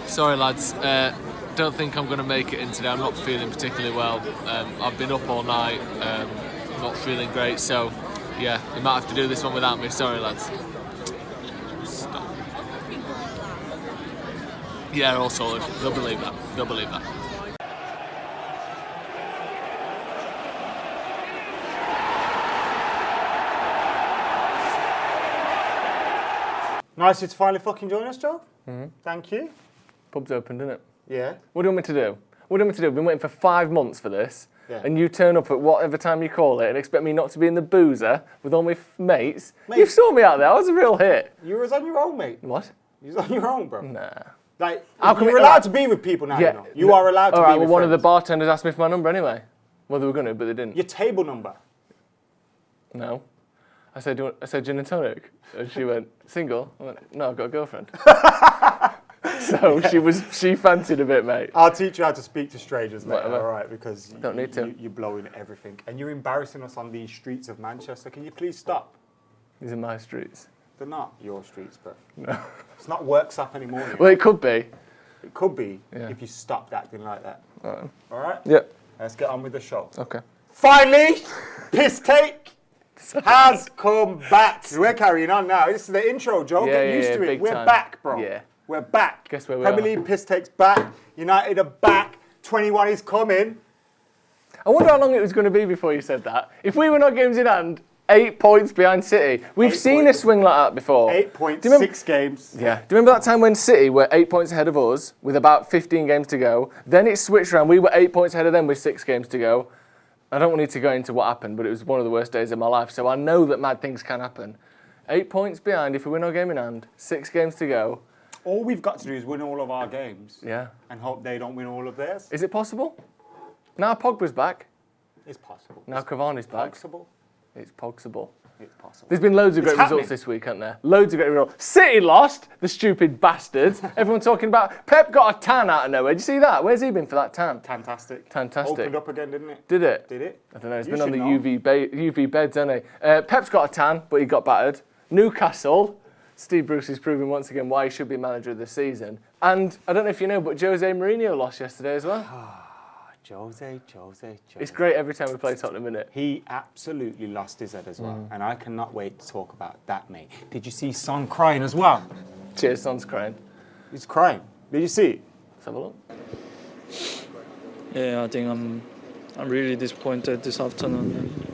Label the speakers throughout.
Speaker 1: Sorry, lads. Don't think I'm going to make it in today. I'm not feeling particularly well. I've been up all night. Not feeling great. So, yeah, you might have to do this one without me. Sorry, lads. Stop. Yeah, all sorted. They'll believe that. They'll believe that.
Speaker 2: Nice you to finally fucking join us, Joe. Thank you.
Speaker 3: Pub's open, didn't it?
Speaker 2: Yeah.
Speaker 3: What do you want me to do? What do you want me to do? I've been waiting for 5 months for this,
Speaker 2: Yeah.
Speaker 3: and you turn up at whatever time you call it and expect me not to be in the boozer with all my mates.
Speaker 2: Mate.
Speaker 3: You saw me out there. I was a real hit.
Speaker 2: You was on your own, mate.
Speaker 3: What?
Speaker 2: You was on your own, bro.
Speaker 3: Nah.
Speaker 2: Like,
Speaker 3: How come
Speaker 2: you're allowed to be with people now, you know. You are allowed to
Speaker 3: all
Speaker 2: be
Speaker 3: right,
Speaker 2: with
Speaker 3: well, one of the
Speaker 2: friends.
Speaker 3: bartenders asked me for my number anyway. Well, they were going to, but they didn't.
Speaker 2: Your table number.
Speaker 3: No. I said, gin and tonic. And she went, single? I went, no, I've got a girlfriend. So she fancied a bit, mate.
Speaker 2: I'll teach you how to speak to strangers, mate,
Speaker 3: Whatever.
Speaker 2: all right? Because
Speaker 3: Don't need to.
Speaker 2: you're blowing everything. And you're embarrassing us on these streets of Manchester. Can you please stop?
Speaker 3: These are my streets.
Speaker 2: They're not your streets, but
Speaker 3: No.
Speaker 2: it's not Worksop anymore. You know?
Speaker 3: Well, it could be.
Speaker 2: It could be
Speaker 3: Yeah.
Speaker 2: if you stopped acting like that.
Speaker 3: Uh-oh.
Speaker 2: All right?
Speaker 3: Yep.
Speaker 2: Let's get on with the show.
Speaker 3: Okay.
Speaker 2: Finally, Pisstake has come back. We're carrying on now. This is the intro, Joe.
Speaker 3: Yeah,
Speaker 2: Get used
Speaker 3: yeah,
Speaker 2: to it.
Speaker 3: big
Speaker 2: We're
Speaker 3: time.
Speaker 2: back, bro.
Speaker 3: Yeah.
Speaker 2: We're back.
Speaker 3: Guess where we
Speaker 2: Premier
Speaker 3: are.
Speaker 2: League Pisstake's back. United are back. 21 is coming.
Speaker 3: I wonder how long it was going to be before you said that. If we were not games in hand, 8 points behind City. We've
Speaker 2: 8
Speaker 3: seen
Speaker 2: points.
Speaker 3: a swing like that before.
Speaker 2: 8 points,
Speaker 3: Do you remember-
Speaker 2: 6 games.
Speaker 3: Yeah. Do you remember that time when City were 8 points ahead of us with about 15 games to go? Then it switched around. We were 8 points ahead of them with 6 games to go. I don't need to go into what happened, but it was one of the worst days of my life. So I know that mad things can happen. 8 points behind if we win our game in hand. 6 games to go.
Speaker 2: All we've got to do is win all of our games.
Speaker 3: Yeah.
Speaker 2: And hope they don't win all of theirs.
Speaker 3: Is it possible? Now Pogba's back.
Speaker 2: It's possible.
Speaker 3: Now Cavani's back.
Speaker 2: Possible.
Speaker 3: It's possible.
Speaker 2: It's possible.
Speaker 3: There's been loads of
Speaker 2: It's
Speaker 3: great
Speaker 2: happening.
Speaker 3: results this week, hasn't there? Loads of great results. City lost, the stupid bastards. Everyone talking about Pep got a tan out of nowhere. Did you see that? Where's he been for that tan?
Speaker 2: Fantastic.
Speaker 3: Fantastic.
Speaker 2: Opened up again, didn't it?
Speaker 3: Did it?
Speaker 2: Did it?
Speaker 3: I don't know. It's
Speaker 2: You
Speaker 3: been on
Speaker 2: should
Speaker 3: the
Speaker 2: know.
Speaker 3: UV beds, hasn't he? Pep's got a tan, but he got battered. Newcastle. Steve Bruce is proving once again why he should be manager of the season. And I don't know if you know, but Jose Mourinho lost yesterday as well.
Speaker 2: Jose.
Speaker 3: It's great every time we play Tottenham, isn't it?
Speaker 2: He absolutely lost his head as well. And I cannot wait to talk about that, mate. Did you see Son crying as well?
Speaker 3: Cheers, Son's crying.
Speaker 2: He's crying. Did you see it?
Speaker 3: Let's have a look.
Speaker 4: Yeah, I think I'm really disappointed this afternoon.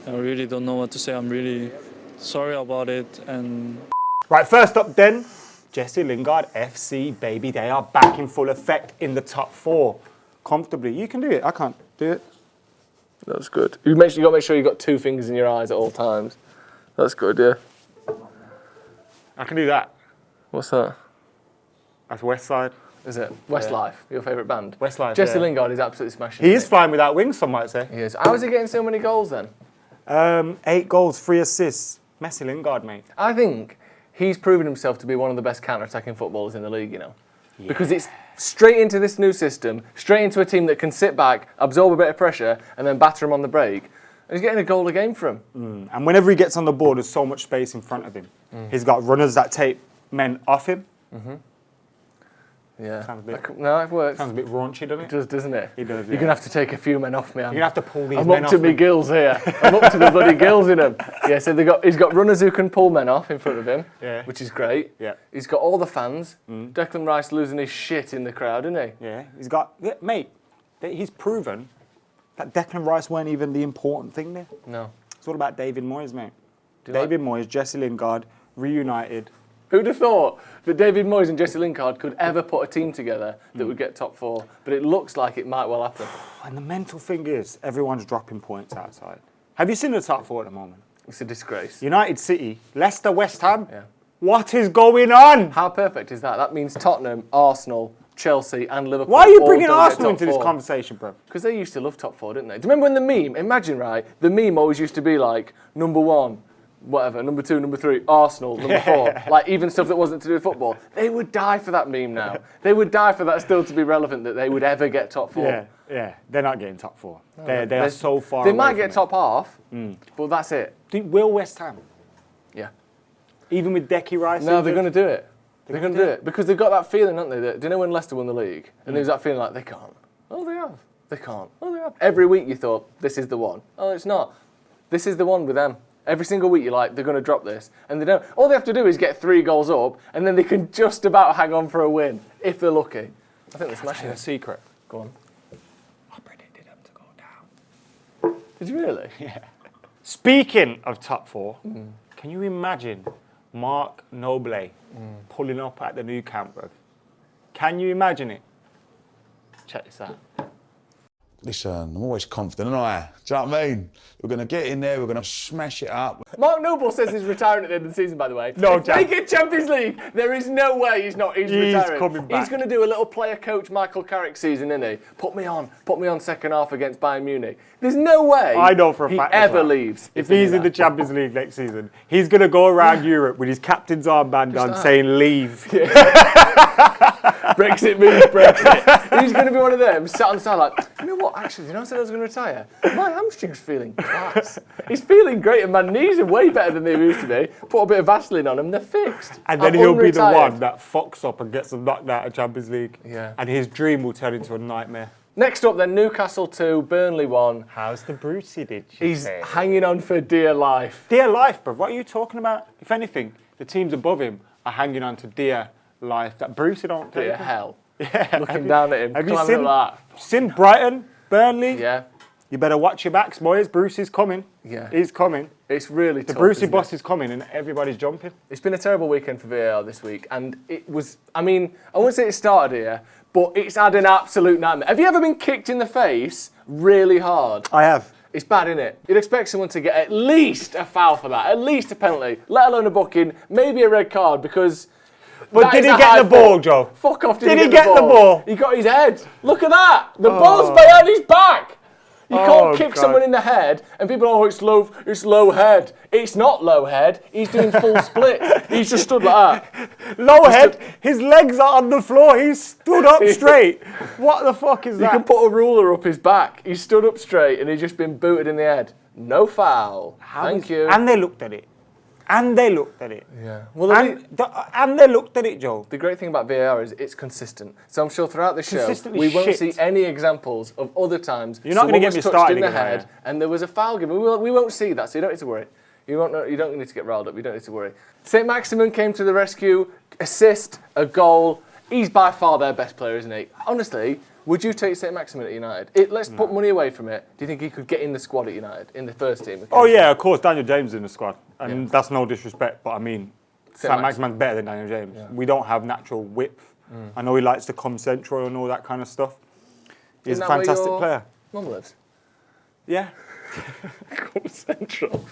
Speaker 4: I really don't know what to say. I'm really sorry about it. And
Speaker 2: Right, first up then, Jesse Lingard, FC, baby. They are back in full effect in the top 4. Comfortably. You can do it. I can't do it.
Speaker 3: That's good. You got to make sure you got 2 fingers in your eyes at all times. That's good, yeah.
Speaker 2: I can do that.
Speaker 3: What's that?
Speaker 2: That's West Side.
Speaker 3: Is it Westlife, your favourite band?
Speaker 2: Westlife,
Speaker 3: Jesse
Speaker 2: yeah.
Speaker 3: Lingard is absolutely smashing.
Speaker 2: He
Speaker 3: isn't
Speaker 2: is flying without wings, some might say.
Speaker 3: He is. How is he getting so many goals then?
Speaker 2: 8 goals, 3 assists. Messi Lingard, mate.
Speaker 3: I think he's proven himself to be one of the best counter-attacking footballers in the league, you know. Yeah. Because it's straight into this new system, straight into a team that can sit back, absorb a bit of pressure, and then batter him on the break. And he's getting a goal a game for him.
Speaker 2: And whenever he gets on the board, there's so much space in front of him. He's got runners that take men off him.
Speaker 3: Yeah.
Speaker 2: Sounds a bit-
Speaker 3: No, it works.
Speaker 2: Sounds a bit raunchy, doesn't
Speaker 3: It
Speaker 2: it?
Speaker 3: does, doesn't it?
Speaker 2: It does,
Speaker 3: You're
Speaker 2: yeah.
Speaker 3: going to have to take a few men off me.
Speaker 2: You're going to have to pull these
Speaker 3: I'm
Speaker 2: men
Speaker 3: up
Speaker 2: off
Speaker 3: to my
Speaker 2: me.
Speaker 3: gills here. I'm up to the bloody gills in him. Yeah, so he's got runners who can pull men off in front of him,
Speaker 2: Yeah.
Speaker 3: which is great.
Speaker 2: Yeah.
Speaker 3: He's got all the fans. Declan Rice losing his shit in the crowd, isn't he?
Speaker 2: Yeah, he's got... Yeah, mate, he's proven that Declan Rice weren't even the important thing there.
Speaker 3: No.
Speaker 2: It's all about David Moyes, mate.
Speaker 3: Do you
Speaker 2: David Moyes, Jesse Lingard, reunited.
Speaker 3: Who'd have thought that David Moyes and Jesse Lingard could ever put a team together that would get top 4? But it looks like it might well happen.
Speaker 2: And the mental thing is, everyone's dropping points outside. Have you seen the top 4 at the moment?
Speaker 3: It's a disgrace.
Speaker 2: United City, Leicester, West Ham.
Speaker 3: Yeah.
Speaker 2: What is going on?
Speaker 3: How perfect is that? That means Tottenham, Arsenal, Chelsea and Liverpool.
Speaker 2: Why are you
Speaker 3: all
Speaker 2: bringing
Speaker 3: don't get
Speaker 2: Arsenal
Speaker 3: top
Speaker 2: into this
Speaker 3: 4.
Speaker 2: conversation, bro?
Speaker 3: Because they used to love top 4, didn't they? Do you remember when the meme, imagine, right, the meme always used to be like, number 1, whatever, number 2, number 3, Arsenal, number 4. Like, even stuff that wasn't to do with football. They would die for that meme now. They would die for that still to be relevant, that they would ever get top 4.
Speaker 2: Yeah. They're not getting top 4. They are so far
Speaker 3: They
Speaker 2: away
Speaker 3: might
Speaker 2: from
Speaker 3: get
Speaker 2: it.
Speaker 3: top half, but that's it.
Speaker 2: Will West Ham?
Speaker 3: Yeah.
Speaker 2: Even with Decky Rice?
Speaker 3: No, they're going to do it. They're going to do it because they've got that feeling, haven't they? That, do you know when Leicester won the league? And there was that feeling like, they can't. Oh, they have. They can't. Oh, they have. Every week you thought, this is the one. Oh, it's not. This is the one with them. Every single week you're like, they're going to drop this. And they don't. All they have to do is get 3 goals up, and then they can just about hang on for a win, if they're lucky. I think they're smashing
Speaker 2: A
Speaker 3: it.
Speaker 2: secret.
Speaker 3: Go on.
Speaker 2: I predicted them to go down.
Speaker 3: Did you really?
Speaker 2: Yeah. Speaking of top 4, can you imagine Mark Noble pulling up at the new camp, bro? Can you imagine it? Check this out.
Speaker 5: Listen, I'm always confident, aren't I? Do you know what I mean? We're going to get in there, we're going to smash it up.
Speaker 3: Mark Noble says he's retiring at the end of the season, by the way.
Speaker 2: No,
Speaker 3: if they get Champions League, there is no way he's retiring.
Speaker 2: Coming back.
Speaker 3: He's going to do a little player-coach Michael Carrick season, isn't he? Put me on second half against Bayern Munich. There's no way
Speaker 2: I know for a
Speaker 3: he
Speaker 2: fact
Speaker 3: ever leaves.
Speaker 2: If he's in the Champions League next season, he's going to go around Europe with his captain's armband on saying leave.
Speaker 3: Brexit means Brexit. He's going to be one of them, sat on the side like, you know what, actually, you know I said I was going to retire? My hamstring's feeling class. He's feeling great and my knees are way better than they used to be. Put a bit of Vaseline on them, they're fixed.
Speaker 2: And then
Speaker 3: I'm
Speaker 2: he'll be the
Speaker 3: unretired.
Speaker 2: one that fucks up and gets them knocked out of Champions League.
Speaker 3: Yeah.
Speaker 2: And his dream will turn into a nightmare.
Speaker 3: Next up then, Newcastle 2, Burnley 1.
Speaker 2: How's the Brucey, did you
Speaker 3: He's
Speaker 2: say?
Speaker 3: hanging on for dear life.
Speaker 2: Dear life, bro. What are you talking about? If anything, the teams above him are hanging on to dear life that Brucey don't take.
Speaker 3: Dear hell.
Speaker 2: Yeah.
Speaker 3: Looking down at him,
Speaker 2: Have you
Speaker 3: climbing
Speaker 2: seen,
Speaker 3: up
Speaker 2: seen Brighton, Burnley?
Speaker 3: that. Yeah,
Speaker 2: You better watch your backs, boys. Brucey's coming.
Speaker 3: Yeah.
Speaker 2: He's coming.
Speaker 3: it's really
Speaker 2: The
Speaker 3: tough.
Speaker 2: Brucey
Speaker 3: isn't it?
Speaker 2: boss is coming and everybody's jumping.
Speaker 3: It's been a terrible weekend for VAR this week, and it was, I mean, I wouldn't say it started here, but it's had an absolute nightmare. Have you ever been kicked in the face really hard?
Speaker 2: I have.
Speaker 3: It's bad, isn't it? You'd expect someone to get at least a foul for that, at least a penalty, let alone a booking, maybe a red card, because...
Speaker 2: But
Speaker 3: that
Speaker 2: did
Speaker 3: is
Speaker 2: he
Speaker 3: a
Speaker 2: get
Speaker 3: high
Speaker 2: the ball,
Speaker 3: foot.
Speaker 2: Joe?
Speaker 3: Fuck off,
Speaker 2: Did he get the ball?
Speaker 3: He got his head. Look at that. The ball's behind his back. You can't kick
Speaker 2: God.
Speaker 3: someone in the head and people, oh, it's low head. It's not low head. He's doing full split. He's just stood like that.
Speaker 2: Low head, his legs are on the floor. He's stood up straight. What the fuck is
Speaker 3: You
Speaker 2: that?
Speaker 3: can put a ruler up his back. He stood up straight and he's just been booted in the head. No foul. Thank you.
Speaker 2: And they looked at it. And they looked at it.
Speaker 3: Yeah. Well,
Speaker 2: And they looked at it, Joe.
Speaker 3: the great thing about VAR is it's consistent. So I'm sure throughout the show
Speaker 2: Consistently
Speaker 3: we won't
Speaker 2: shit.
Speaker 3: see any examples of other times
Speaker 2: You're not gonna
Speaker 3: someone
Speaker 2: get
Speaker 3: was
Speaker 2: me
Speaker 3: touched
Speaker 2: started
Speaker 3: in the
Speaker 2: again, are
Speaker 3: head
Speaker 2: you?
Speaker 3: and there was a foul given. We won't see that, so you don't need to worry. You don't need to get riled up. You don't need to worry. Saint-Maximin came to the rescue, assist, a goal. He's by far their best player, isn't he? Honestly, would you take Saint-Maximin at United? Let's put money away from it. Do you think he could get in the squad at United, in the first team?
Speaker 2: Oh, yeah, of course. Daniel James is in the squad. And that's no disrespect, but I mean,
Speaker 3: Saint-Maximin.
Speaker 2: Saint-Maximin's better than Daniel James. We don't have natural width. I know he likes to come central and all that kind of stuff. He's
Speaker 3: Isn't
Speaker 2: a
Speaker 3: that where
Speaker 2: fantastic
Speaker 3: your
Speaker 2: player.
Speaker 3: Mum lives.
Speaker 2: Yeah.
Speaker 3: Come central.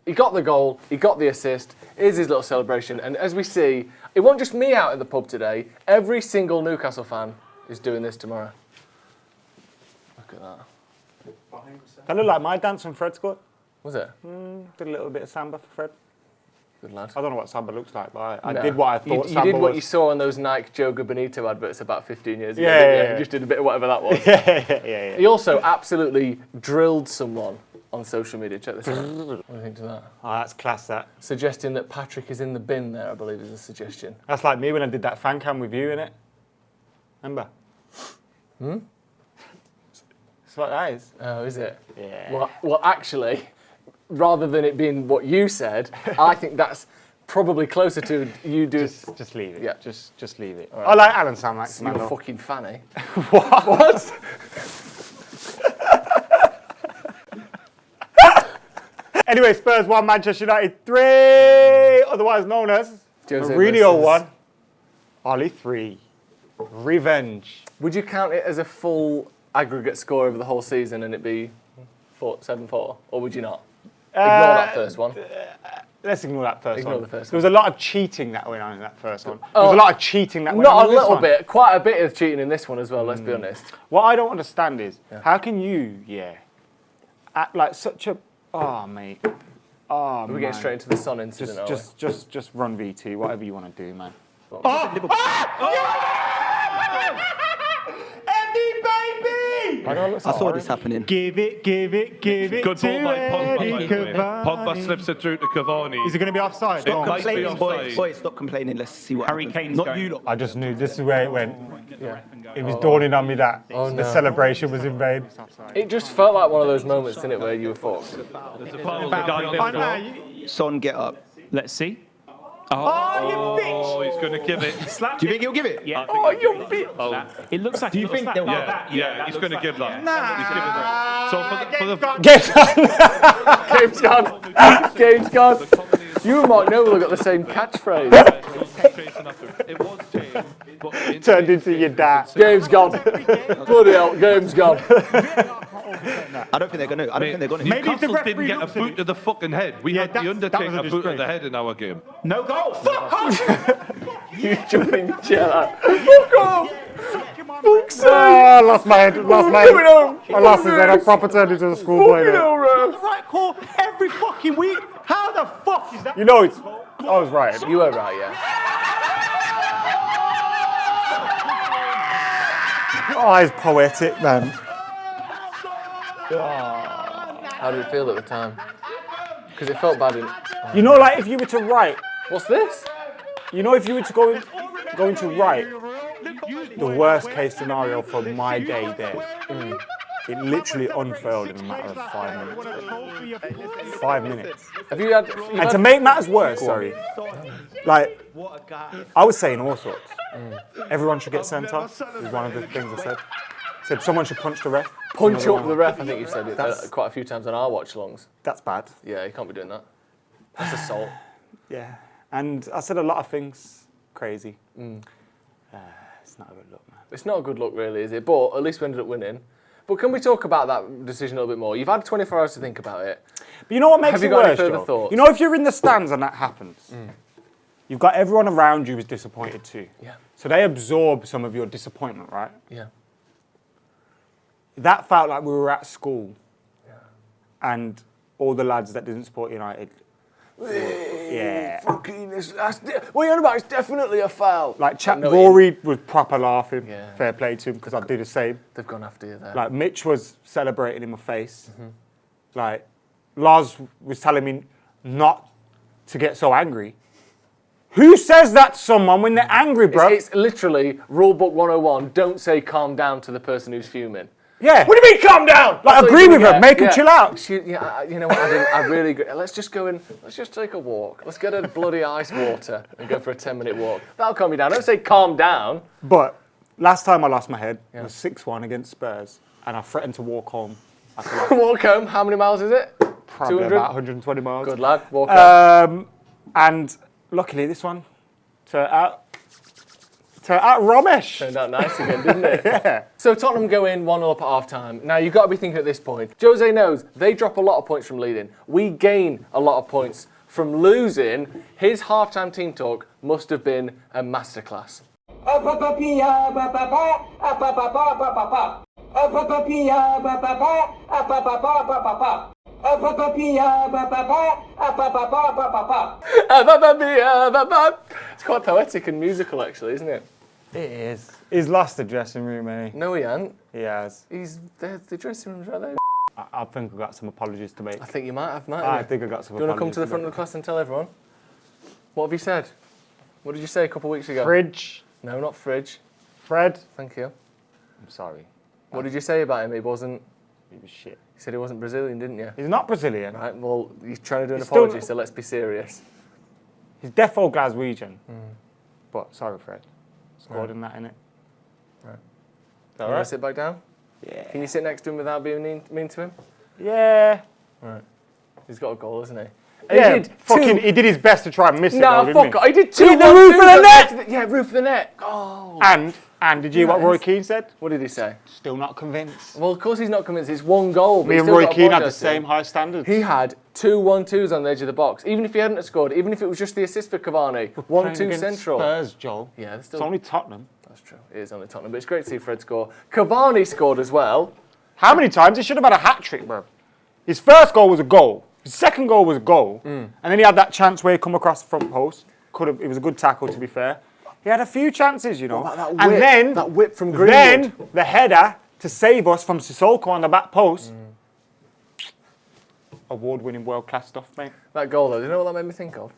Speaker 3: He got the goal, he got the assist, here's his little celebration, and as we see, it wasn't just me out in the pub today, every single Newcastle fan is doing this tomorrow. Look at that.
Speaker 2: That looked like my dance when Fred scored.
Speaker 3: Was it?
Speaker 2: Did a little bit of samba for Fred.
Speaker 3: Good lad.
Speaker 2: I don't know what samba looks like, but I
Speaker 3: No.
Speaker 2: did what I thought
Speaker 3: You
Speaker 2: samba
Speaker 3: did what
Speaker 2: was.
Speaker 3: you saw on those Nike Joga Bonito adverts about 15 years ago,
Speaker 2: Yeah,
Speaker 3: didn't you?
Speaker 2: yeah, yeah.
Speaker 3: You just did a bit of whatever that was.
Speaker 2: yeah.
Speaker 3: He also absolutely drilled someone on social media. Check this out. What do you think to that?
Speaker 2: Oh, that's class, that.
Speaker 3: Suggesting that Patrick is in the bin there, I believe is a suggestion.
Speaker 2: That's like me when I did that fan cam with you, innit? Remember? It's what that is.
Speaker 3: Oh, is it?
Speaker 2: Yeah.
Speaker 3: Well, actually, rather than it being what you said, I think that's probably closer to you do.
Speaker 2: Just leave it.
Speaker 3: Yeah.
Speaker 2: Just leave it. I like Alan Saint-Maximin.
Speaker 3: You're
Speaker 2: though.
Speaker 3: fucking fanny.
Speaker 2: What? Anyway, Spurs 1, Manchester United 3, otherwise known as
Speaker 3: Jose
Speaker 2: Mourinho
Speaker 3: versus-
Speaker 2: 1, Ollie 3. Revenge.
Speaker 3: Would you count it as a full aggregate score over the whole season and it be 7-4, or would you not? Ignore that first one.
Speaker 2: Let's ignore that first
Speaker 3: Ignore
Speaker 2: one.
Speaker 3: the first
Speaker 2: There was a lot of cheating that went on in that first one. There
Speaker 3: Oh,
Speaker 2: was a lot of cheating that went on
Speaker 3: Not
Speaker 2: in
Speaker 3: a
Speaker 2: this
Speaker 3: little
Speaker 2: one.
Speaker 3: bit, quite a bit of cheating in this one as well. Let's be honest.
Speaker 2: What I don't understand is, how can you, act like such a... Oh, mate. Oh,
Speaker 3: We're getting straight into the Son incident. aren't we?
Speaker 2: Just run VT, whatever you want to do, man.
Speaker 5: Eddie, baby!
Speaker 2: Why do I look so
Speaker 6: I saw
Speaker 2: orange?
Speaker 6: this happening.
Speaker 2: Give it
Speaker 7: Good
Speaker 2: to
Speaker 7: ball by Pogba, by
Speaker 2: Eddie
Speaker 7: the way.
Speaker 2: Cavani.
Speaker 7: Pogba slips it through to Cavani.
Speaker 2: Is it going to be offside?
Speaker 7: Stop might be
Speaker 6: Complaining,
Speaker 7: offside.
Speaker 6: boys, stop complaining. Let's see what
Speaker 8: Harry
Speaker 6: happens.
Speaker 8: Kane's
Speaker 6: Not
Speaker 8: going.
Speaker 6: you lot.
Speaker 2: I just knew this is where it went. It was dawning on me that the celebration was in vain.
Speaker 3: It just felt like one of those moments, didn't it, where you were fucked.
Speaker 7: There's a foul. The guy on the floor.
Speaker 6: Son, get up.
Speaker 8: Let's see.
Speaker 7: Oh, he's going to give it.
Speaker 6: Do you think he'll give it?
Speaker 8: Yeah.
Speaker 3: Oh, you bitch!
Speaker 7: Oh.
Speaker 8: It looks like.
Speaker 6: Do you think they'll
Speaker 7: Yeah, he's going to give that. He's giving that. So for the
Speaker 3: Game's gone. Game's gone. You and Mark Noble have got the same catchphrase.
Speaker 7: it was James, but
Speaker 2: Turned into your dad.
Speaker 3: Game's gone. Bloody hell, game's gone.
Speaker 6: I don't think they're going to. I don't think they're going to.
Speaker 7: Newcastle didn't get a boot to the fucking head. We had the
Speaker 2: that was a
Speaker 7: Undertaker boot to
Speaker 2: disgrace.
Speaker 7: the head in our game.
Speaker 8: No goal. Fuck off.
Speaker 3: You jumping chair. Fuck off! Fuck's sake!
Speaker 2: I lost my head. Lost my
Speaker 3: Fucking hell.
Speaker 2: head. I lost his head. I proper turned into a schoolboy.
Speaker 3: Fucking
Speaker 2: there.
Speaker 3: hell, Ralph.
Speaker 8: Right call every fucking week. How the fuck is that?
Speaker 2: You know it's. I was right.
Speaker 3: You were right, yeah.
Speaker 2: Oh, it's poetic, man.
Speaker 3: How did it feel at the time? Because it felt bad.
Speaker 2: You know, like if you were to write,
Speaker 3: What's this?
Speaker 2: you know, if you were to go into write the worst case scenario for my day there, it literally unfurled in a matter of 5 minutes. Bro. 5 minutes.
Speaker 3: Have you had?
Speaker 2: And to make matters worse, sorry, like I was saying all sorts. Everyone should get sent off. Was one of the things I said. Said someone should punch the ref.
Speaker 3: Punch
Speaker 2: Another
Speaker 3: up
Speaker 2: one.
Speaker 3: the ref. I think you said it
Speaker 2: That's-
Speaker 3: quite a few times on our watch-alongs.
Speaker 2: That's bad.
Speaker 3: Yeah, you can't be doing that. That's assault.
Speaker 2: Yeah. And I said a lot of things crazy. It's not a good look, man.
Speaker 3: It's not a good look, really, is it? But at least we ended up winning. But can we talk about that decision a little bit more? You've had 24 hours to think about it.
Speaker 2: But you know what makes
Speaker 3: Have
Speaker 2: it
Speaker 3: you got any
Speaker 2: worse,
Speaker 3: further
Speaker 2: Joe?
Speaker 3: thoughts?
Speaker 2: You know, if you're in the stands and that happens, you've got everyone around you who's disappointed too.
Speaker 3: Yeah.
Speaker 2: So they absorb some of your disappointment, right?
Speaker 3: Yeah.
Speaker 2: That felt like we were at school, and all the lads that didn't support United. Yeah.
Speaker 3: Fucking, what are you on about? It's definitely a foul.
Speaker 2: Like
Speaker 3: No,
Speaker 2: Rory was proper laughing.
Speaker 3: Yeah.
Speaker 2: Fair play to him because I'd do the same.
Speaker 3: They've gone after you there.
Speaker 2: Like Mitch was celebrating in my face. Like Lars was telling me not to get so angry. Who says that to someone when they're angry, bro?
Speaker 3: It's literally rule book 101. Don't say calm down to the person who's fuming.
Speaker 2: Yeah.
Speaker 3: What do you mean calm down?
Speaker 2: Like,
Speaker 3: That's what
Speaker 2: agree
Speaker 3: you're
Speaker 2: with
Speaker 3: gonna
Speaker 2: her.
Speaker 3: get.
Speaker 2: Make her chill out.
Speaker 3: You know what? I really agree. Let's just go in. Let's just take a walk. Let's get a bloody ice water and go for a 10-minute walk. That'll calm you down. Don't say calm down.
Speaker 2: But last time I lost my head was 6-1 against Spurs, and I threatened to walk home.
Speaker 3: Walk home. How many miles is it?
Speaker 2: Probably
Speaker 3: 200?
Speaker 2: about 120 miles.
Speaker 3: Good lad. Walk home.
Speaker 2: And luckily, this one turned out Ramesh.
Speaker 3: Turned out nice again, didn't it?
Speaker 2: Yeah.
Speaker 3: So Tottenham go in 1-0 up at half-time. Now, you've got to be thinking at this point, Jose knows they drop a lot of points from leading. We gain a lot of points from losing. His half-time team talk must have been a masterclass. It's quite poetic and musical, actually, isn't it?
Speaker 2: It is. He's lost the dressing room, eh?
Speaker 3: No, he ain't.
Speaker 2: He has.
Speaker 3: He's the dressing room's right there.
Speaker 2: I think I've got some apologies to make.
Speaker 3: I think you might have, mightn't
Speaker 2: I
Speaker 3: you?
Speaker 2: think I've got some
Speaker 3: Do you want to come
Speaker 2: apologies
Speaker 3: to the front of the class and tell everyone? What have you said? What did you say a couple of weeks ago?
Speaker 2: Fridge.
Speaker 3: No, not fridge.
Speaker 2: Fred.
Speaker 3: Thank you.
Speaker 2: I'm sorry.
Speaker 3: What did you say about him? He wasn't.
Speaker 2: He was shit.
Speaker 3: You said he wasn't Brazilian, didn't you?
Speaker 2: He's not Brazilian.
Speaker 3: Right. Well, you're trying to do an
Speaker 2: He's still-
Speaker 3: apology, so let's be serious.
Speaker 2: He's defo Glaswegian. But sorry, Fred. Scored in that, innit?
Speaker 3: Right.
Speaker 2: Is that
Speaker 3: Can you
Speaker 2: right?
Speaker 3: sit back down?
Speaker 2: Yeah.
Speaker 3: Can you sit next to him without being mean to him?
Speaker 2: Yeah.
Speaker 3: Right. He's got a goal, hasn't he?
Speaker 2: Yeah,
Speaker 3: He did
Speaker 2: fucking,
Speaker 3: two.
Speaker 2: he did his best to try and miss it,
Speaker 3: No,
Speaker 2: though,
Speaker 3: fuck
Speaker 2: didn't
Speaker 3: off. He did two.
Speaker 2: Hit the roof of the
Speaker 3: 1-2s
Speaker 2: net!
Speaker 3: Yeah, roof of the net. Oh.
Speaker 2: And did you hear what Roy Keane said?
Speaker 3: What did he say?
Speaker 2: Still not convinced.
Speaker 3: Well, of course he's not convinced. It's one goal. but
Speaker 2: Me
Speaker 3: he's
Speaker 2: and
Speaker 3: still
Speaker 2: Roy
Speaker 3: got to
Speaker 2: Keane had the
Speaker 3: apologise to him.
Speaker 2: same high standards.
Speaker 3: He had 2 1-2s on the edge of the box. Even if he hadn't have scored, even if it was just the assist for Cavani, 1-2 central.
Speaker 2: Spurs, Joel.
Speaker 3: Yeah, they're
Speaker 2: It's
Speaker 3: still.
Speaker 2: only Tottenham.
Speaker 3: That's true. It is only Tottenham, but it's great to see Fred score. Cavani scored as well.
Speaker 2: How many times? He should have had a hat-trick, bro. His first goal was a goal. His second goal was a goal. And then he had that chance where he come across the front post. It was a good tackle, to be fair. He had a few chances, you know.
Speaker 3: What about that
Speaker 2: and
Speaker 3: whip?
Speaker 2: then
Speaker 3: That whip from Greenwood.
Speaker 2: Then the header to save us from Sissoko on the back post. Award-winning world-class stuff, mate.
Speaker 3: That goal, though, do you know what that made me think of?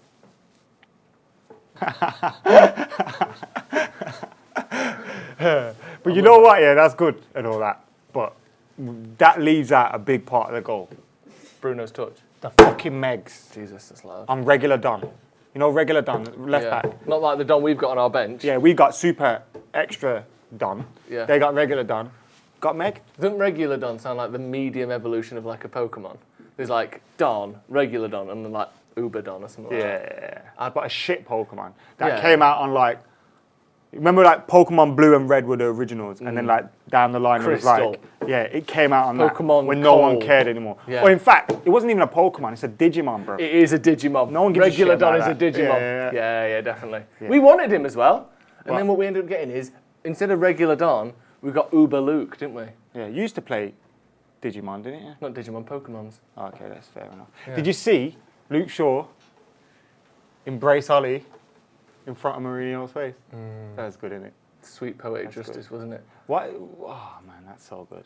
Speaker 2: But you know what? Yeah, that's good and all that. But that leaves out a big part of the goal.
Speaker 3: Bruno's touch.
Speaker 2: The fucking Megs.
Speaker 3: Jesus, that's loud.
Speaker 2: On regular Don. You know, regular Don, left
Speaker 3: Yeah.
Speaker 2: back.
Speaker 3: Not like the Don we've got on our bench.
Speaker 2: Yeah, we got super extra Don.
Speaker 3: Yeah.
Speaker 2: They got regular Don. Got Meg?
Speaker 3: Doesn't regular Don sound like the medium evolution of like a Pokemon? There's like Don, regular Don, and then like Uber Don or something like that.
Speaker 2: Yeah. But a shit Pokemon. That
Speaker 3: Yeah.
Speaker 2: came out on like, remember like Pokemon Blue and Red were the originals, and then like down the line
Speaker 3: Crystal.
Speaker 2: it was like, yeah, it came out on
Speaker 3: Pokemon
Speaker 2: that when no one
Speaker 3: Cold.
Speaker 2: cared anymore.
Speaker 3: Yeah.
Speaker 2: Well, in fact, it wasn't even a Pokemon, it's a Digimon, bro.
Speaker 3: It is a Digimon.
Speaker 2: No one gives a
Speaker 3: regular
Speaker 2: shit
Speaker 3: Don
Speaker 2: about
Speaker 3: is a
Speaker 2: that.
Speaker 3: Digimon.
Speaker 2: Yeah.
Speaker 3: Yeah, definitely. We wanted him as well. And then what we ended up getting is, instead of regular Don, we got Uber Luke, didn't we?
Speaker 2: Yeah, you used to play Digimon, didn't you?
Speaker 3: Not Digimon, Pokemons.
Speaker 2: Okay, that's fair enough.
Speaker 3: Yeah.
Speaker 2: Did you see Luke Shaw embrace Ollie in front of Mourinho's face? That was good, isn't it?
Speaker 3: Sweet poetic justice, wasn't it?
Speaker 2: What? Oh man, that's so good.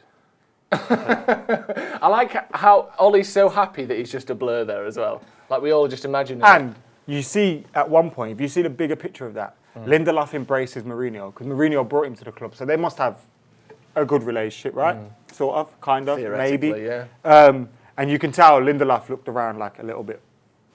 Speaker 3: I like how Ollie's so happy that he's just a blur there as well. Like we all just imagine it.
Speaker 2: And you see at one point, if you see the bigger picture of that, Lindelof embraces Mourinho because Mourinho brought him to the club, so they must have a good relationship, right? Sort of, kind of, maybe.
Speaker 3: Yeah.
Speaker 2: And you can tell Lindelof looked around like a little bit.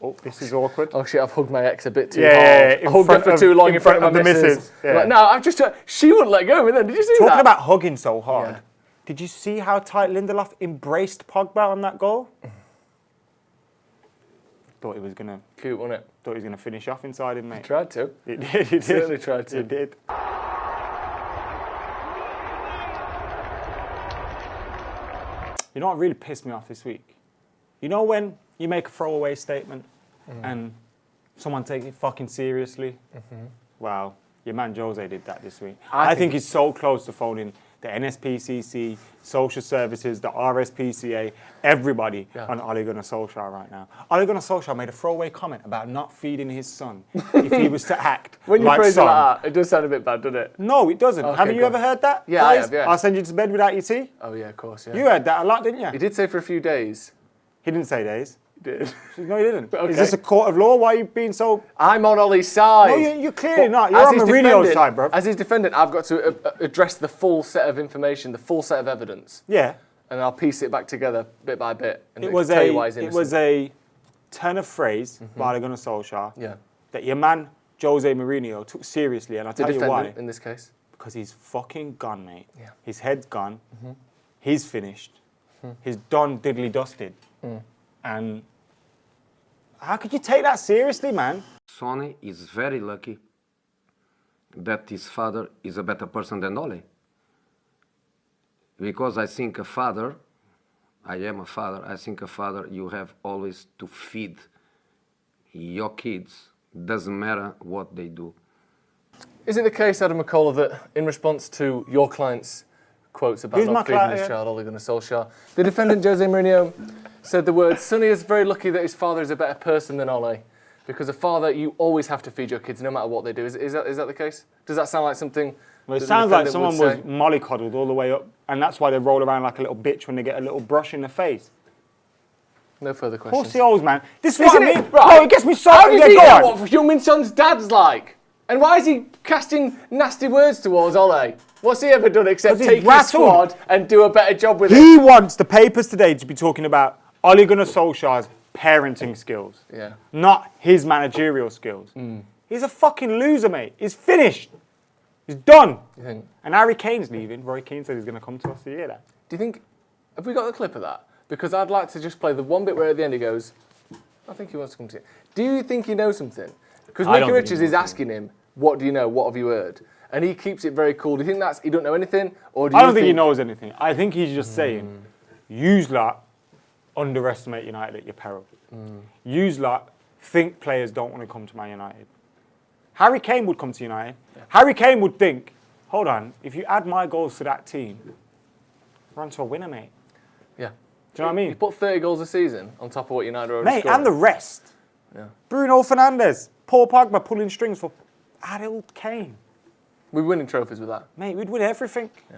Speaker 2: Oh, this is awkward.
Speaker 3: Oh shit, I've hugged my ex a bit too
Speaker 2: Yeah,
Speaker 3: hard. I hugged her for too long in front of my
Speaker 2: the missus. Yeah.
Speaker 3: Like, no, I've just... she wouldn't let go of me then. Did you see that?
Speaker 2: Talking about hugging so hard,
Speaker 3: Yeah.
Speaker 2: did you see how tight Lindelof embraced Pogba on that goal? Thought he was gonna.
Speaker 3: Cute, wasn't it?
Speaker 2: Thought he was gonna finish off inside him, mate.
Speaker 3: Tried to.
Speaker 2: It did. He did.
Speaker 3: Certainly tried to.
Speaker 2: He did. You know what really pissed me off this week? You know when you make a throwaway statement and someone takes it fucking seriously? Wow, your man Jose did that this week. I think he's so close to phoning the NSPCC, social services, the RSPCA, everybody on Ole Gunnar Solskjaer right now. Ole Gunnar Solskjaer made a throwaway comment about not feeding his son if he was to act
Speaker 3: When you
Speaker 2: like
Speaker 3: phrase it
Speaker 2: Son.
Speaker 3: like that, it does sound a bit bad, doesn't it?
Speaker 2: No, it doesn't.
Speaker 3: Okay,
Speaker 2: Haven't you
Speaker 3: go
Speaker 2: ever
Speaker 3: on.
Speaker 2: heard that?
Speaker 3: Yeah, I
Speaker 2: phrase?
Speaker 3: have, yeah.
Speaker 2: I'll send you to bed without your tea.
Speaker 3: Oh yeah, of course, yeah.
Speaker 2: You heard that a lot, didn't you?
Speaker 3: He did say for a few days.
Speaker 2: He didn't say days.
Speaker 3: He did.
Speaker 2: No, he didn't.
Speaker 3: Okay.
Speaker 2: Is this a court of law? Why are you being so...
Speaker 3: I'm on Ollie's side.
Speaker 2: No, you're clearly
Speaker 3: But
Speaker 2: not. You're
Speaker 3: as
Speaker 2: on
Speaker 3: his
Speaker 2: Mourinho's
Speaker 3: defendant-
Speaker 2: side, bro.
Speaker 3: As his defendant, I've got to address the full set of information, the full set of evidence,
Speaker 2: Yeah.
Speaker 3: and I'll piece it back together bit by bit. And
Speaker 2: It was
Speaker 3: tell you why he's
Speaker 2: a
Speaker 3: innocent.
Speaker 2: turn of phrase by Ole Gunnar Solskjaer
Speaker 3: Yeah.
Speaker 2: that your man Jose Mourinho took seriously, and I'll
Speaker 3: The
Speaker 2: tell you why.
Speaker 3: defendant in this case.
Speaker 2: Because he's fucking gone, mate.
Speaker 3: Yeah.
Speaker 2: His head's gone. He's finished. He's done diddly dusted. And how could you take that seriously, man?
Speaker 9: Sonny is very lucky that his father is a better person than Ole. Because I think a father, I am a father, I think a father, you have always to feed your kids, doesn't matter what they do.
Speaker 3: Is it the case, Adam McCullough, that in response to your client's quotes about
Speaker 2: Who's my
Speaker 3: not feeding
Speaker 2: client
Speaker 3: his
Speaker 2: again?
Speaker 3: child Ole Gunnar Solskjaer, the defendant Jose Mourinho said the words, Sonny is very lucky that his father is a better person than Ole, because a father, you always have to feed your kids no matter what they do. Is that the case? Does that sound like something?
Speaker 2: Well, it
Speaker 3: that the
Speaker 2: sounds like
Speaker 3: defendant
Speaker 2: someone
Speaker 3: would
Speaker 2: was
Speaker 3: say?
Speaker 2: mollycoddled all the way up, and that's why they roll around like a little bitch when they get a little brush in the face.
Speaker 3: No further questions.
Speaker 2: Horse the O's, man. This is what I
Speaker 3: Isn't
Speaker 2: mean.
Speaker 3: it? Right.
Speaker 2: No, it gets me so...
Speaker 3: How does
Speaker 2: yeah,
Speaker 3: he
Speaker 2: go
Speaker 3: know
Speaker 2: on.
Speaker 3: what Heung-min Son's dad's like? And why is he casting nasty words towards Ole? What's he ever done except
Speaker 2: 'Cause he's
Speaker 3: take his
Speaker 2: rattled.
Speaker 3: squad and do a better job with it?
Speaker 2: He wants the papers today to be talking about Ole Gunnar Solskjaer's parenting skills,
Speaker 3: Yeah.
Speaker 2: not his managerial skills. He's a fucking loser, mate. He's finished. He's done.
Speaker 3: You think?
Speaker 2: And Harry Kane's leaving. Roy Keane said he's going to come to us to hear that.
Speaker 3: Do you think? Have we got the clip of that? Because I'd like to just play the one bit where at the end he goes, I think he wants to come to you. Do you think he knows something? Because
Speaker 2: I
Speaker 3: Mickey
Speaker 2: don't think he
Speaker 3: Richards
Speaker 2: knows
Speaker 3: is asking him, what do you know? What have you heard? And he keeps it very cool. Do you think that's he don't know anything? Or do you
Speaker 2: I don't think he knows anything. I think he's just saying, yous lot underestimate United at your peril. Yous lot think players don't want to come to Man United. Harry Kane would come to United. Harry Kane would think, hold on, if you add my goals to that team, we're on to a winner, mate.
Speaker 3: Yeah.
Speaker 2: Do you know what I
Speaker 3: He
Speaker 2: mean?
Speaker 3: put 30 goals a season on top of what United are already
Speaker 2: Mate,
Speaker 3: scoring.
Speaker 2: and the rest.
Speaker 3: Yeah.
Speaker 2: Bruno Fernandes, Paul Pogba pulling strings for Adil Kane.
Speaker 3: We're winning trophies with that.
Speaker 2: Mate, we'd win everything.
Speaker 3: Yeah.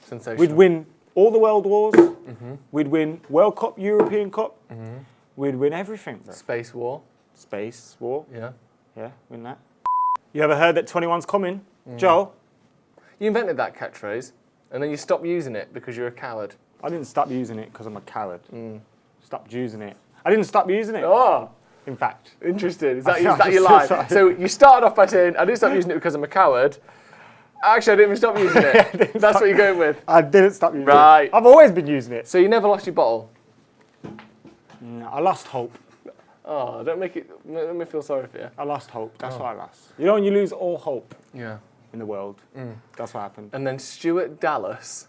Speaker 3: Sensational.
Speaker 2: We'd win all the world wars. We'd win World Cup, European Cup. We'd win everything. Bro.
Speaker 3: Space War.
Speaker 2: Space war.
Speaker 3: Yeah.
Speaker 2: Yeah, win that. You ever heard that 21's coming? Joe?
Speaker 3: You invented that catchphrase, and then you stopped using it because you're a coward.
Speaker 2: I didn't stop using it because I'm a coward. Stopped using it. I didn't stop using it.
Speaker 3: Oh,
Speaker 2: In fact.
Speaker 3: interesting. Is that your lie? So you started off by saying, I didn't stop using it because I'm a coward. Actually, I didn't even stop using it. That's what you're going with.
Speaker 2: I didn't stop using
Speaker 3: Right.
Speaker 2: it. I've always been using it.
Speaker 3: So you never lost your bottle?
Speaker 2: No, I lost hope.
Speaker 3: Oh, don't make me feel sorry for you.
Speaker 2: I lost hope. That's what I lost. You know when you lose all hope
Speaker 3: Yeah.
Speaker 2: in the world? That's what happened.
Speaker 3: And then Stuart Dallas,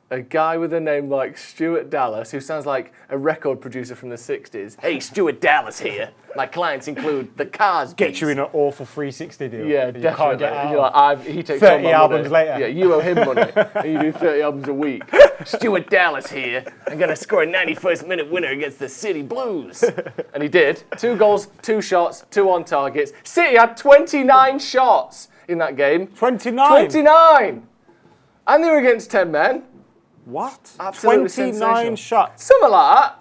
Speaker 3: a guy with a name like Stuart Dallas, who sounds like a record producer from the 60s. Hey, Stuart Dallas here. My clients include the Cars.
Speaker 2: Get you in an awful 360 deal.
Speaker 3: Yeah,
Speaker 2: that you can't
Speaker 3: definitely.
Speaker 2: get out
Speaker 3: You're
Speaker 2: of.
Speaker 3: like, he takes
Speaker 2: 30
Speaker 3: all my
Speaker 2: albums
Speaker 3: money.
Speaker 2: later.
Speaker 3: Yeah, you owe him money. And you do 30 albums a week. Stuart Dallas here. I'm going to score a 91st minute winner against the City Blues. And he did. 2 goals, 2 shots, 2 on targets. City had 29 shots in that game.
Speaker 2: 29?
Speaker 3: 29! And they were against 10 men.
Speaker 2: What?
Speaker 3: Absolutely
Speaker 2: 29
Speaker 3: sensational.
Speaker 2: shots.
Speaker 3: Something like that.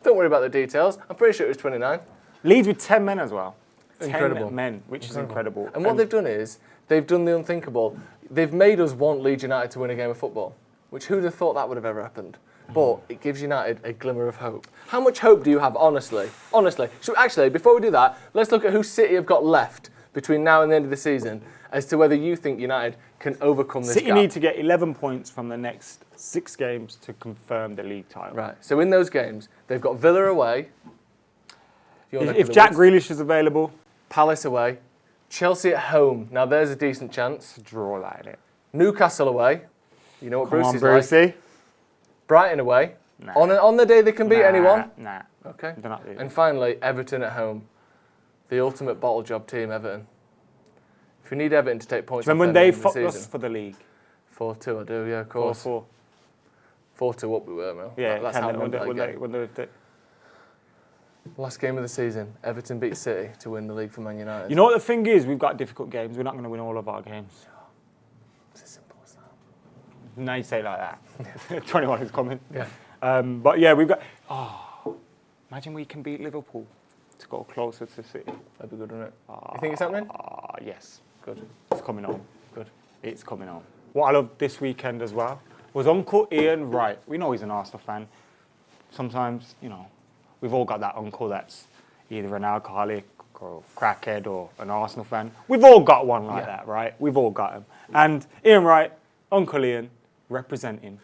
Speaker 3: Don't worry about the details. I'm pretty sure it was 29.
Speaker 2: Leads with 10 men as well.
Speaker 3: Incredible.
Speaker 2: 10 men, which is incredible.
Speaker 3: And what they've done is, they've done the unthinkable. They've made us want Leeds United to win a game of football, which who'd have thought that would have ever happened? But it gives United a glimmer of hope. How much hope do you have, honestly? Honestly. So actually, before we do that, let's look at who City have got left between now and the end of the season as to whether you think United can overcome this
Speaker 2: City
Speaker 3: gap.
Speaker 2: need to get 11 points from the next 6 games to confirm the league title.
Speaker 3: Right. So in those games, they've got Villa away.
Speaker 2: If Jack Grealish is available,
Speaker 3: Palace away. Chelsea at home. Now there's a decent chance.
Speaker 2: draw that in it.
Speaker 3: Newcastle away. You know what
Speaker 2: Come
Speaker 3: Bruce
Speaker 2: on,
Speaker 3: is like.
Speaker 2: Brucey.
Speaker 3: Brighton away.
Speaker 2: Nah.
Speaker 3: On the day they can beat
Speaker 2: Nah,
Speaker 3: anyone.
Speaker 2: Nah.
Speaker 3: Okay.
Speaker 2: They're not really.
Speaker 3: And finally, Everton at home. The ultimate bottle job team, Everton. If you need Everton to take points,
Speaker 2: Remember when
Speaker 3: off them
Speaker 2: they
Speaker 3: in the
Speaker 2: fucked us
Speaker 3: season,
Speaker 2: for the league?
Speaker 3: 4-2, I do, yeah, of course.
Speaker 2: 4-4.
Speaker 3: 4-2 up we were, Mel.
Speaker 2: Yeah,
Speaker 3: That's how I remember that game.
Speaker 2: when they,
Speaker 3: Last game of the season, Everton beat City to win the league for Man United.
Speaker 2: You know what the thing is? We've got difficult games. We're not going to win all of our games.
Speaker 3: It's as simple as that.
Speaker 2: Now you say it like that. 21 is coming.
Speaker 3: Yeah.
Speaker 2: But yeah, we've got... Oh, imagine we can beat Liverpool to go closer to City.
Speaker 3: That'd be good, wouldn't it? You think it's happening?
Speaker 2: Yes.
Speaker 3: Good.
Speaker 2: It's coming on.
Speaker 3: Good.
Speaker 2: It's coming on. What I loved this weekend as well was Uncle Ian Wright. We know he's an Arsenal fan. Sometimes, you know, we've all got that uncle that's either an alcoholic or a crackhead or an Arsenal fan. We've all got one like that, right? We've all got him. And Ian Wright, Uncle Ian, representing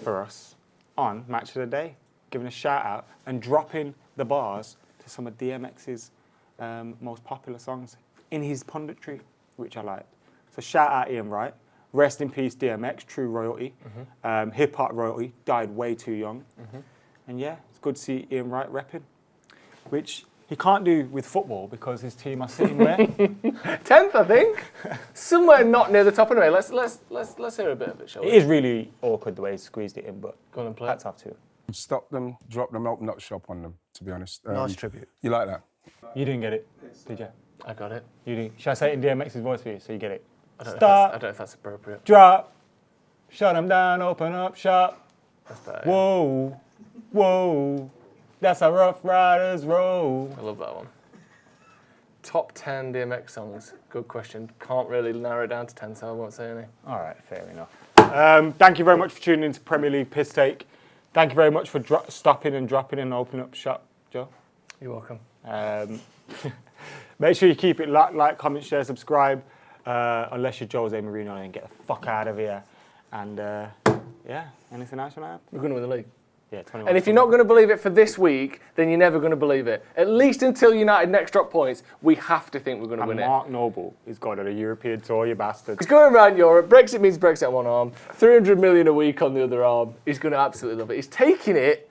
Speaker 2: for us on Match of the Day, giving a shout out and dropping the bars to some of DMX's most popular songs in his punditry, which I liked. So shout out Ian Wright. Rest in peace DMX, true royalty. Hip hop royalty, died way too young. And yeah, it's good to see Ian Wright repping, which he can't do with football because his team are sitting where?
Speaker 3: 10th, I think. Somewhere not near the top anyway. Let's hear a bit of it, shall we?
Speaker 2: It is really awkward the way he squeezed it in, but
Speaker 3: Go on and play.
Speaker 2: that's up to him.
Speaker 10: Stop them, drop them, open up shop on them, to be honest.
Speaker 6: Nice tribute.
Speaker 10: You like that?
Speaker 2: You didn't get it, did you?
Speaker 3: I got it.
Speaker 2: You didn't. Should I say it in DMX's voice for you so you get it?
Speaker 3: I don't
Speaker 2: Stop.
Speaker 3: know if that's appropriate.
Speaker 2: Drop, shut them down, open up shop.
Speaker 3: That's better.
Speaker 2: Whoa, whoa, that's a Rough Riders roll.
Speaker 3: I love that one. Top 10 DMX songs. Good question. Can't really narrow it down to 10, so I won't say any.
Speaker 2: All right, fair enough. Thank you very much for tuning into Premier League Pisstake. Thank you very much for stopping and dropping and opening up shop, Joe.
Speaker 3: You're welcome.
Speaker 2: Make sure you keep it like, comment, share, subscribe. Unless you're Jose Mourinho and get the fuck out of here. And yeah, anything else you want to add?
Speaker 3: We're going to win the league.
Speaker 2: Yeah, 21.
Speaker 3: And if you're not going to believe it for this week, then you're never going to believe it. At least until United next drop points, we have to think we're going to win it.
Speaker 2: Mark Noble is going on a European tour, you bastard.
Speaker 3: He's going around Europe. Brexit means Brexit on one arm. 300 million a week on the other arm. He's going to absolutely love it. He's taking it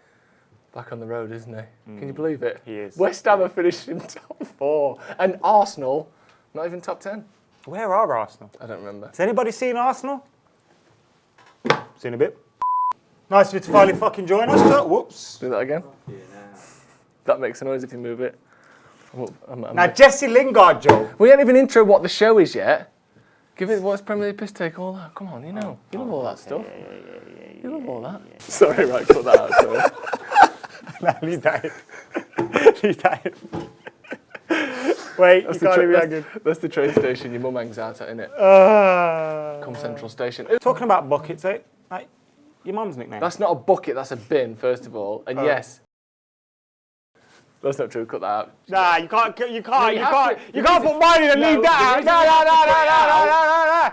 Speaker 3: back on the road, isn't he? Can you believe it?
Speaker 2: He is.
Speaker 3: West Ham are finishing top 4. And Arsenal, not even top 10.
Speaker 2: Where are Arsenal?
Speaker 3: I don't remember.
Speaker 2: Has anybody seen Arsenal? Seen a bit. Nice of you to finally fucking join us, Joe. Whoops.
Speaker 3: Do that again? Yeah. That makes a noise if you move it.
Speaker 2: Now, Jesse Lingard, Joe.
Speaker 3: We haven't even intro what the show is yet. Give it what's Premier League Pisstake, all that. Come on, you know all that stuff. You love all that. Sorry, right, cut that out. Sorry.
Speaker 2: Nah, leave that in. Leave that in. Wait, you can't even hang.
Speaker 3: That's the train station your mum hangs out at, innit? Come Central Station.
Speaker 2: Talking about buckets, like your mum's nickname.
Speaker 3: That's not a bucket, that's a bin, first of all. And yes. That's not true, cut that out.
Speaker 2: Nah, you can't put mine in and leave that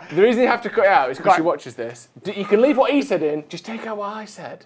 Speaker 2: out.
Speaker 3: The reason you have to cut it out is because she watches this. You can leave what he said in, just take out what I said.